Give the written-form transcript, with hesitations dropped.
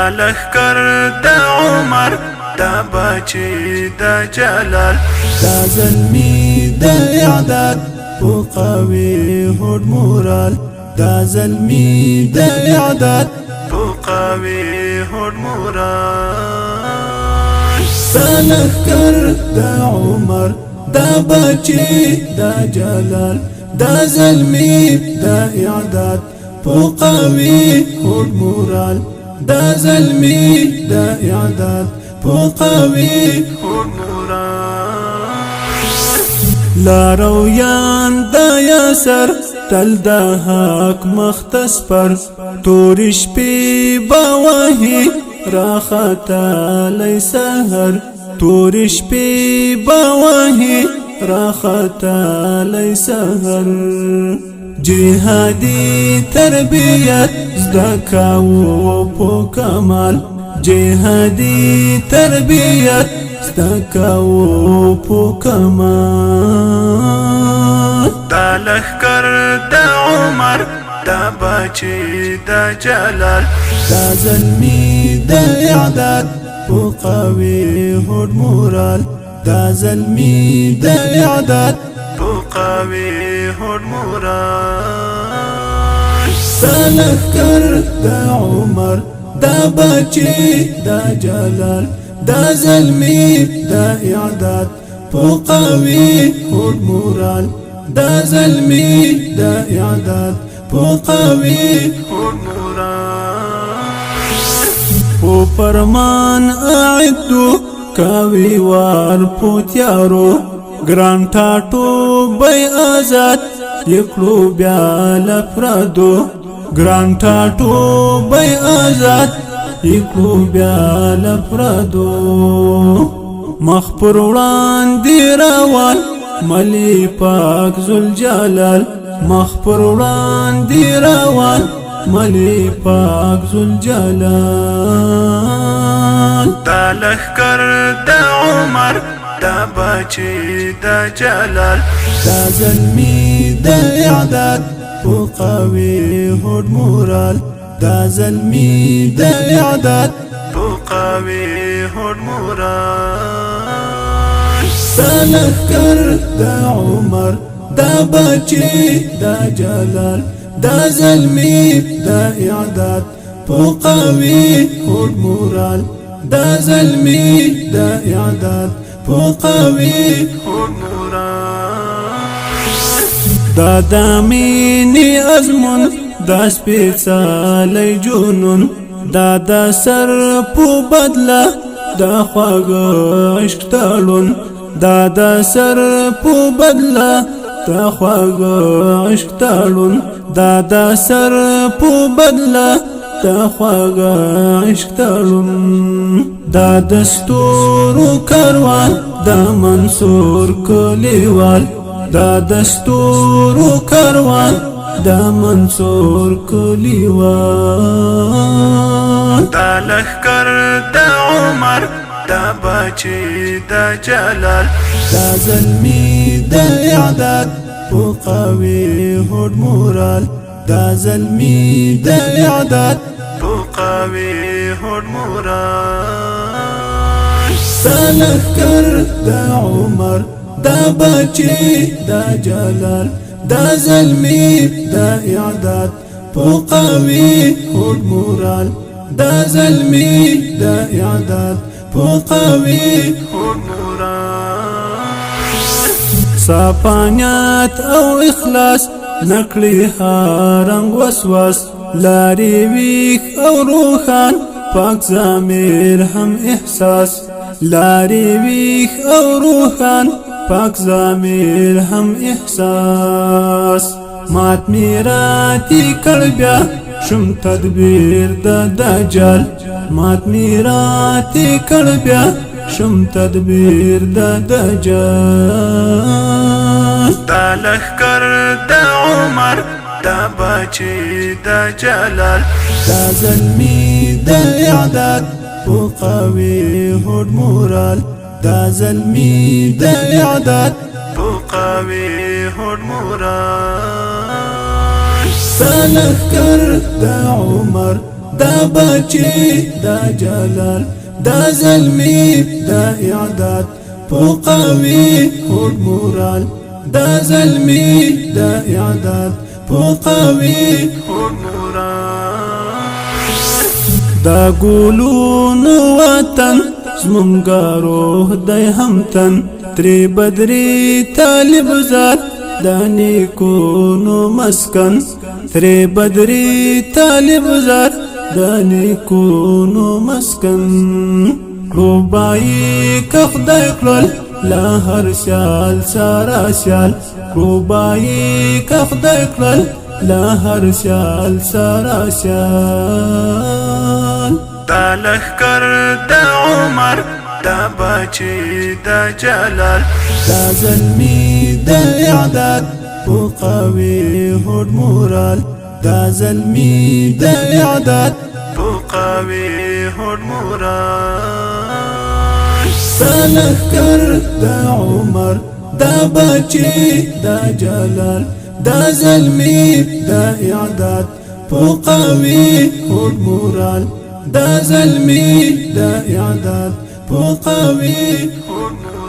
لخکر دا عمر دا بچی دا جلال دا زلمی دا اعداد پو قوی هود مورال دا زلمی دا اعداد پو قوی هود مورال دا لخکر دا عمر دا بچی دا جلال دا زلمی دا اعداد پو قوی هود مورال دا زلمی دا اعداد پو قوی هود مورال لارویان دا یاسر تل دا حق مختص پر تورش پی باوهی راختا لی سهر تورش پی باوهی راختا لی سهر جهادی تربیت زدکاو پو کمال جهادی تربیت زدکاو پو کمال دا لخکر دا عمر دا بچی دا جلال دا زلمی دا اعداد پو قوی هود مورال دا زلمی دا اعداد پو قوی هود مورال دا لخکر دا عمر دا بچی دا جلال دا زلمی دا اعداد پو قوی هود مورال دا زلمی دا اعداد پو قوی هود مورال پو فرمان اعدو کاوی وار پو تیارو گران ٹاٹو بی آزاد یکلو بیال افرادو گران ٹاٹو بی آزاد یکلو بیال افرادو مخبر وڑان دی روان ملی پاک زلجلال مخبر وڑان دی روان ملی پاک زلجلال دا لخکر دا عمر دا بچی دا جلال دا زلمی دا اعداد پو قوی هود مورال دا زلمی دا اعداد پو قوی هود مورال دا لخکر دا عمر دا بچی دا جلال دا زلمی دا اعداد پو قوی هود مورال دا زلمی دا اعداد پو قوی هود مورال دا دامینی ازمون دا سپیڅلی جنون دا دا سر پو بدلا دا خواږ عشق تړون دا دا سر پو بدلا دا خواږ عشق تړون دا دا سر پو بدلا دا خواږ عشق تړون دا دستورو کاروان دا منصور کلیوال دا دستورو کاروان دا منصور کلیوال دا لخکر دا عمر دا بچی دا جلال دا زلمی دا اعداد پو قوی هود مورال دا زلمی دا اعداد پو قوی هود مورال دا لخکر دا عمر دا بچی دا جلال دا زلمی دا اعداد پو قوی هود مورال دا زلمی دا اعداد پو قوی هود مورال صافانیات او اخلاص نکلی هارنگ وسواس لاری ویخ او روحان پاک ضمیر هم احساس لاری ویخ او روحان پاک ضمیر هم احساس مات میراتی کړبیا شم تدبیر د دجال مات میراتی کړبیا شم تدبیر د دجال دا لخکر دا عمر دا بچی دا جلال دا زلمی دا اعداد پو قوی هود مورال دا زلمی دا اعداد پو قوی هود مورال دا لخکر دا عمر دا بچي دا جلال دا زلمي دا اعداد پو قوي هوډ مورال دا زلمي دا اعداد پو قوي هوډ مورال دا ګولون وطن زمونږه روح دی همتن تری بدری طالب زاد دا نیکونو مسکن تری بدری طالب زاد دا نیکونو مسکن روبایی که خدای کړل لا هر سیال سارا سیال روبایی که خدای کړل لا هر سیال سارا سیال دا لخکر دا عمر دا بچی دا جلال دا زلمی دا اعداد پو قوي هوډ مورال دا زلمی دا اعداد پو قوي هوډ مورال دا لخکر دا عمر دا بچی دا جلال دا زلمی دا اعداد پو قوي هوډ مورال دا زلمی دا اعداد پو قوي هوډ مورال